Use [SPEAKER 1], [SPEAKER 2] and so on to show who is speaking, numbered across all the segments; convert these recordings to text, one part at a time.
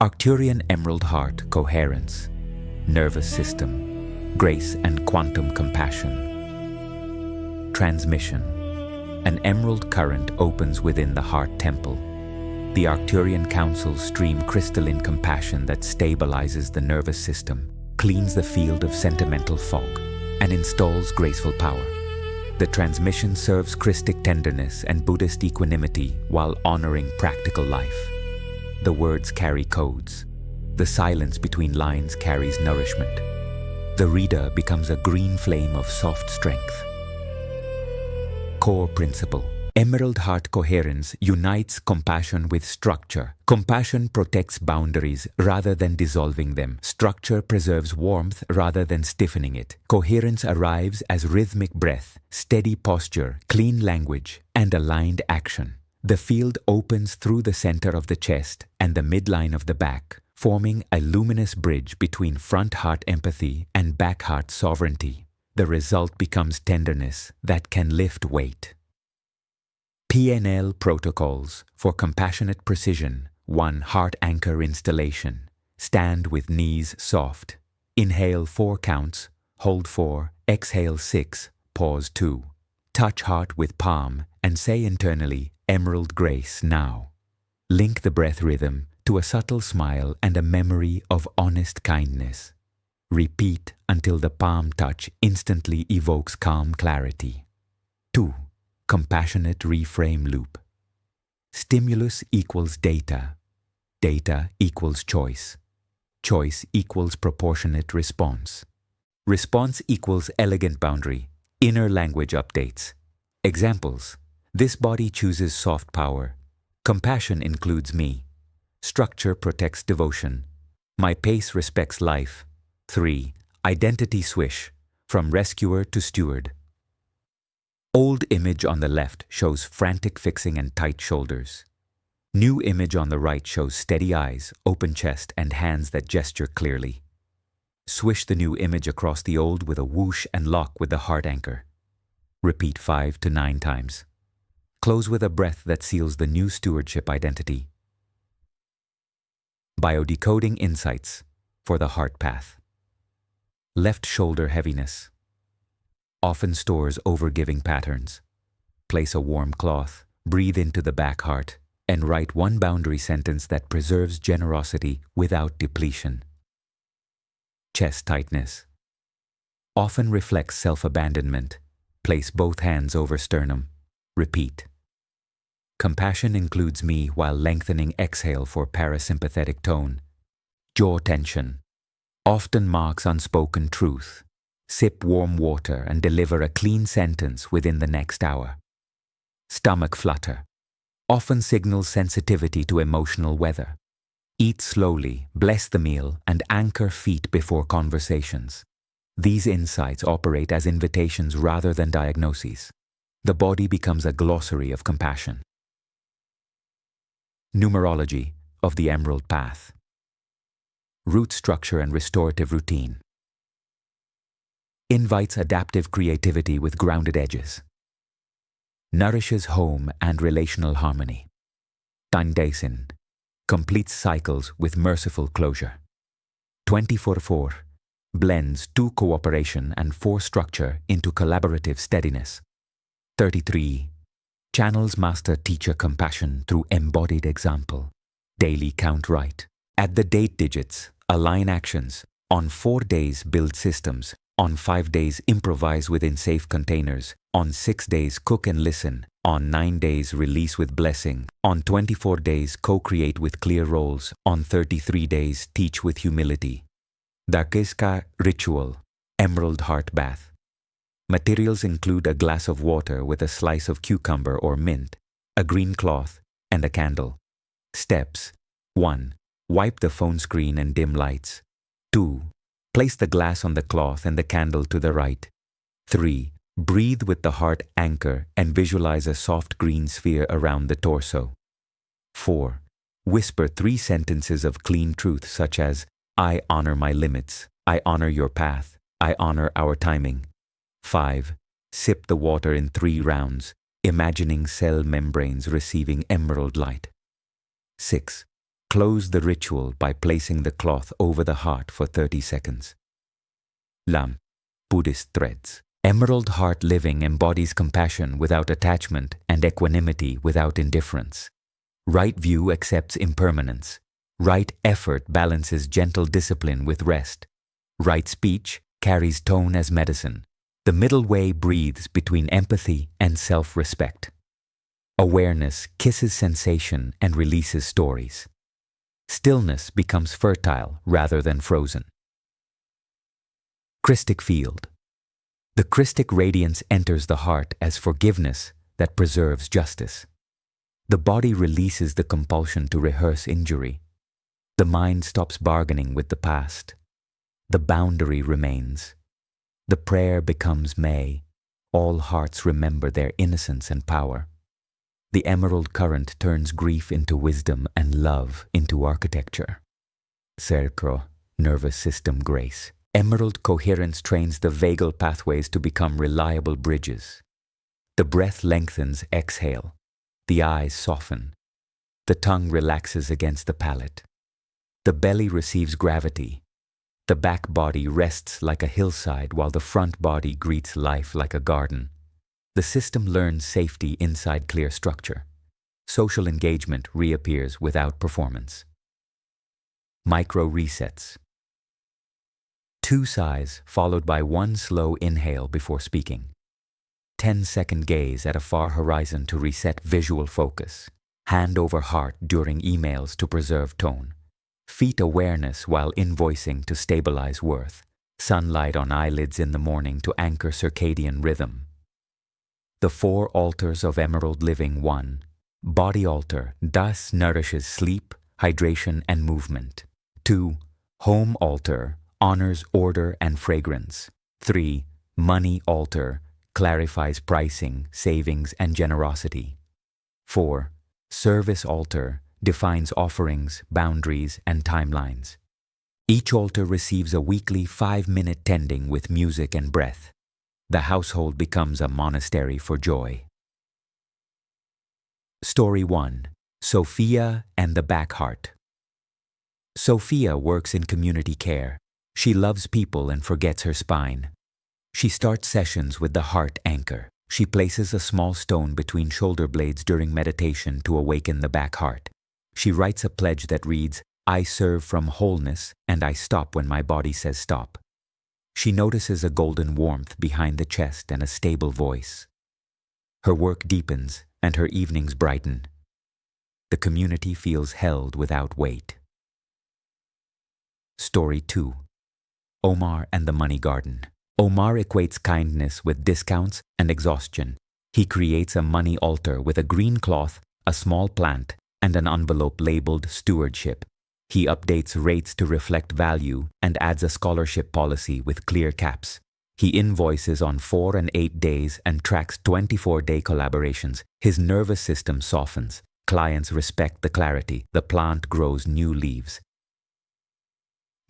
[SPEAKER 1] Arcturian emerald heart coherence, nervous system, grace and quantum compassion. Transmission. An emerald current opens within the heart temple. The Arcturian councils stream crystalline compassion that stabilizes the nervous system, cleans the field of sentimental fog, and installs graceful power. The transmission serves Christic tenderness and Buddhist equanimity while honoring practical life. The words carry codes. The silence between lines carries nourishment. The reader becomes a green flame of soft strength. Core principle. Emerald heart coherence unites compassion with structure. Compassion protects boundaries rather than dissolving them. Structure preserves warmth rather than stiffening it. Coherence arrives as rhythmic breath, steady posture, clean language, and aligned action. The field opens through the center of the chest and the midline of the back, forming a luminous bridge between front heart empathy and back heart sovereignty. The result becomes tenderness that can lift weight. PNL protocols for compassionate precision. 1. Heart anchor installation. Stand with knees soft. Inhale 4 counts, hold 4, exhale 6, pause 2. Touch heart with palm and say internally, Emerald grace now. Link the breath rhythm to a subtle smile and a memory of honest kindness. Repeat until the palm touch instantly evokes calm clarity. 2. Compassionate reframe loop. Stimulus equals data. Data equals choice. Choice equals proportionate response. Response equals elegant boundary. Inner language updates. Examples. This body chooses soft power. Compassion includes me. Structure protects devotion. My pace respects life. 3. Identity swish. From rescuer to steward. Old image on the left shows frantic fixing and tight shoulders. New image on the right shows steady eyes, open chest, and hands that gesture clearly. Swish the new image across the old with a whoosh and lock with the heart anchor. Repeat 5 to 9 times. Close with a breath that seals the new stewardship identity. Biodecoding insights for the heart path. Left shoulder heaviness. Often stores overgiving patterns. Place a warm cloth, breathe into the back heart, and write one boundary sentence that preserves generosity without depletion. Chest tightness. Often reflects self-abandonment. Place both hands over sternum. Repeat. Compassion includes me while lengthening exhale for parasympathetic tone. Jaw tension. Often marks unspoken truth. Sip warm water and deliver a clean sentence within the next hour. Stomach flutter. Often signals sensitivity to emotional weather. Eat slowly, bless the meal, and anchor feet before conversations. These insights operate as invitations rather than diagnoses. The body becomes a glossary of compassion. Numerology of the Emerald Path. Root structure and restorative routine. Invites adaptive creativity with grounded edges. Nourishes home and relational harmony. Tandesin. Completes cycles with merciful closure. 24/4. Blends 2 cooperation and 4 structure into collaborative steadiness. 33. Channels master-teacher compassion through embodied example. Daily count right. At the date digits, align actions. On 4 days, build systems. On 5 days, improvise within safe containers. On 6 days, cook and listen. On 9 days, release with blessing. On 24 days, co-create with clear roles. On 33 days, teach with humility. Dakiska ritual. Emerald heart bath. Materials include a glass of water with a slice of cucumber or mint, a green cloth, and a candle. Steps. 1. Wipe the phone screen and dim lights. 2. Place the glass on the cloth and the candle to the right. 3. Breathe with the heart anchor and visualize a soft green sphere around the torso. 4. Whisper 3 sentences of clean truth such as, I honor my limits, I honor your path, I honor our timing. 5. Sip the water in 3 rounds, imagining cell membranes receiving emerald light. 6. Close the ritual by placing the cloth over the heart for 30 seconds. Lam, Buddhist threads. Emerald heart living embodies compassion without attachment and equanimity without indifference. Right view accepts impermanence. Right effort balances gentle discipline with rest. Right speech carries tone as medicine. The middle way breathes between empathy and self-respect. Awareness kisses sensation and releases stories. Stillness becomes fertile rather than frozen. Christic field. The Christic radiance enters the heart as forgiveness that preserves justice. The body releases the compulsion to rehearse injury. The mind stops bargaining with the past. The boundary remains. The prayer becomes May. All hearts remember their innocence and power. The emerald current turns grief into wisdom and love into architecture. Cercro, nervous system grace. Emerald coherence trains the vagal pathways to become reliable bridges. The breath lengthens, exhale. The eyes soften. The tongue relaxes against the palate. The belly receives gravity. The back body rests like a hillside while the front body greets life like a garden. The system learns safety inside clear structure. Social engagement reappears without performance. Micro resets. 2 sighs followed by 1 slow inhale before speaking. 10-second gaze at a far horizon to reset visual focus. Hand over heart during emails to preserve tone. Feet awareness while invoicing to stabilize worth. Sunlight on eyelids in the morning to anchor circadian rhythm. The 4 altars of emerald living. 1. Body altar, thus nourishes sleep, hydration, and movement. 2. Home altar, honors order and fragrance. 3. Money altar, clarifies pricing, savings, and generosity. 4. Service altar, defines offerings, boundaries, and timelines. Each altar receives a weekly 5-minute tending with music and breath. The household becomes a monastery for joy. Story 1. Sophia and the Back Heart. Sophia works in community care. She loves people and forgets her spine. She starts sessions with the heart anchor. She places a small stone between shoulder blades during meditation to awaken the back heart. She writes a pledge that reads, "I serve from wholeness and I stop when my body says stop." She notices a golden warmth behind the chest and a stable voice. Her work deepens and her evenings brighten. The community feels held without weight. Story 2. Omar and the Money Garden. Omar equates kindness with discounts and exhaustion. He creates a money altar with a green cloth, a small plant, and an envelope labeled stewardship. He updates rates to reflect value and adds a scholarship policy with clear caps. He invoices on 4 and 8 days and tracks 24-day collaborations. His nervous system softens. Clients respect the clarity. The plant grows new leaves.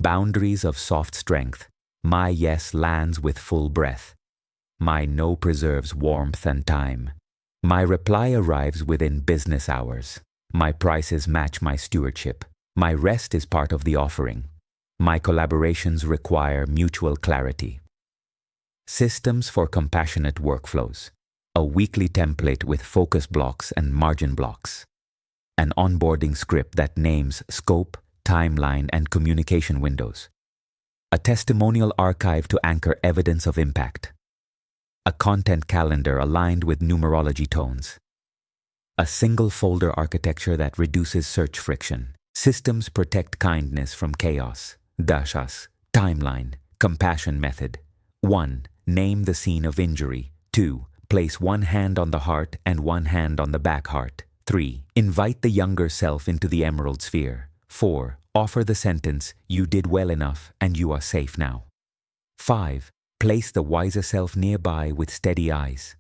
[SPEAKER 1] Boundaries of soft strength. My yes lands with full breath. My no preserves warmth and time. My reply arrives within business hours. My prices match my stewardship. My rest is part of the offering. My collaborations require mutual clarity. Systems for compassionate workflows. A weekly template with focus blocks and margin blocks. An onboarding script that names scope, timeline, and communication windows. A testimonial archive to anchor evidence of impact. A content calendar aligned with numerology tones. A single folder architecture that reduces search friction. Systems protect kindness from chaos. Dashas, timeline, compassion method. 1. Name the scene of injury. 2. Place 1 hand on the heart and 1 hand on the back heart. 3. Invite the younger self into the emerald sphere. 4. Offer the sentence, "You did well enough and you are safe now." 5. Place the wiser self nearby with steady eyes.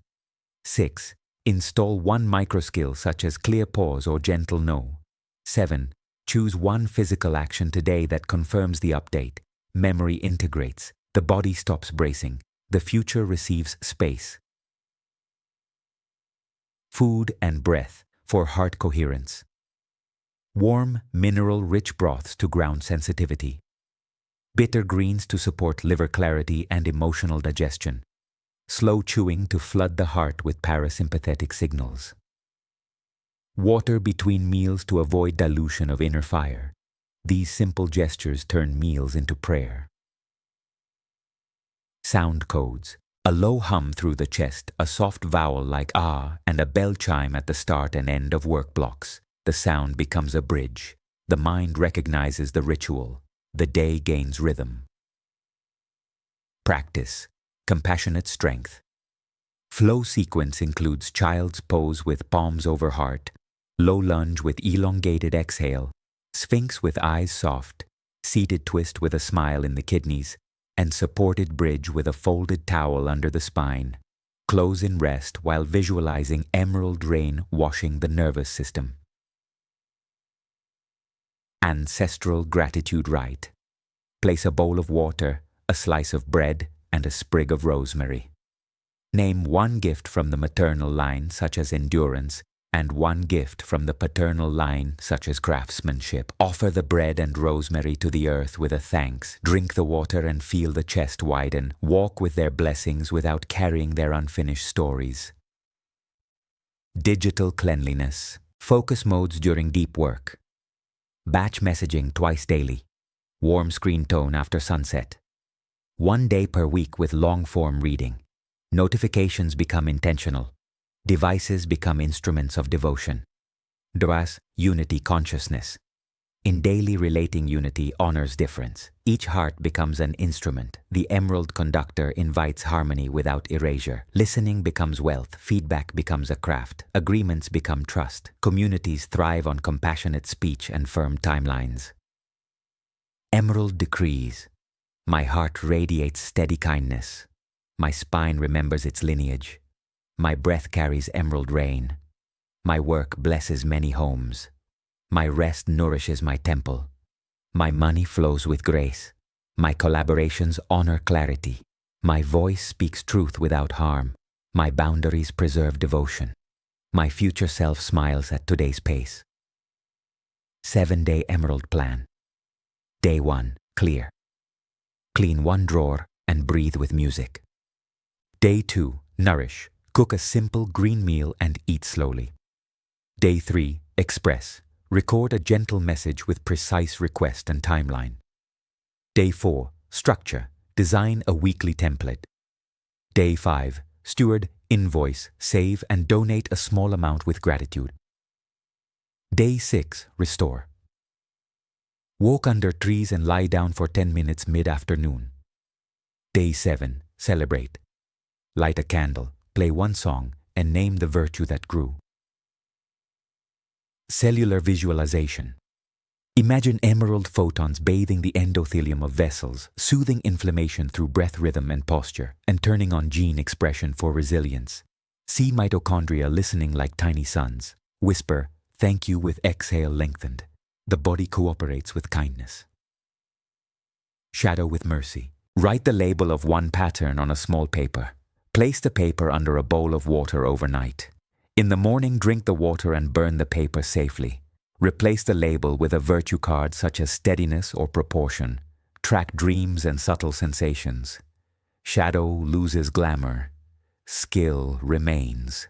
[SPEAKER 1] 6. Install 1 microskill such as clear pause or gentle no. 7. Choose 1 physical action today that confirms the update. Memory integrates. The body stops bracing. The future receives space. Food and breath for heart coherence. Warm, mineral-rich broths to ground sensitivity. Bitter greens to support liver clarity and emotional digestion. Slow chewing to flood the heart with parasympathetic signals. Water between meals to avoid dilution of inner fire. These simple gestures turn meals into prayer. Sound codes. A low hum through the chest, a soft vowel like ah, and a bell chime at the start and end of work blocks. The sound becomes a bridge. The mind recognizes the ritual. The day gains rhythm. Practice. Compassionate strength. Flow sequence includes child's pose with palms over heart, low lunge with elongated exhale, sphinx with eyes soft, seated twist with a smile in the kidneys, and supported bridge with a folded towel under the spine. Close in rest while visualizing emerald rain washing the nervous system. Ancestral gratitude rite. Place a bowl of water, a slice of bread, and a sprig of rosemary. Name one gift from the maternal line, such as endurance, and one gift from the paternal line, such as craftsmanship. Offer the bread and rosemary to the earth with a thanks. Drink the water and feel the chest widen. Walk with their blessings without carrying their unfinished stories. Digital cleanliness. Focus modes during deep work. Batch messaging twice daily. Warm screen tone after sunset. 1 day per week with long-form reading. Notifications become intentional. Devices become instruments of devotion. Dwas, unity consciousness. In daily relating, unity honors difference. Each heart becomes an instrument. The emerald conductor invites harmony without erasure. Listening becomes wealth. Feedback becomes a craft. Agreements become trust. Communities thrive on compassionate speech and firm timelines. Emerald decrees. My heart radiates steady kindness. My spine remembers its lineage. My breath carries emerald rain. My work blesses many homes. My rest nourishes my temple. My money flows with grace. My collaborations honor clarity. My voice speaks truth without harm. My boundaries preserve devotion. My future self smiles at today's pace. 7-day Emerald Plan. Day 1, clear. Clean 1 drawer and breathe with music. Day 2, nourish. Cook a simple green meal and eat slowly. Day 3, express. Record a gentle message with precise request and timeline. Day 4, structure. Design a weekly template. Day 5, steward, invoice, save, and donate a small amount with gratitude. Day 6, restore. Walk under trees and lie down for 10 minutes mid-afternoon. Day 7, celebrate. Light a candle, play 1 song, and name the virtue that grew. Cellular visualization. Imagine emerald photons bathing the endothelium of vessels, soothing inflammation through breath rhythm and posture, and turning on gene expression for resilience. See mitochondria listening like tiny suns. Whisper, thank you with exhale lengthened. The body cooperates with kindness. Shadow with mercy. Write the label of 1 pattern on a small paper. Place the paper under a bowl of water overnight. In the morning, drink the water and burn the paper safely. Replace the label with a virtue card such as steadiness or proportion. Track dreams and subtle sensations. Shadow loses glamour. Skill remains.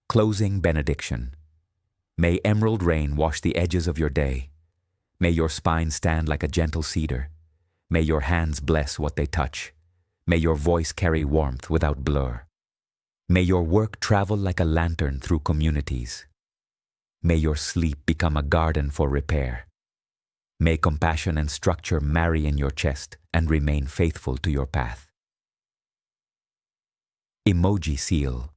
[SPEAKER 1] Closing benediction. May emerald rain wash the edges of your day. May your spine stand like a gentle cedar. May your hands bless what they touch. May your voice carry warmth without blur. May your work travel like a lantern through communities. May your sleep become a garden for repair. May compassion and structure marry in your chest and remain faithful to your path. Emoji seal.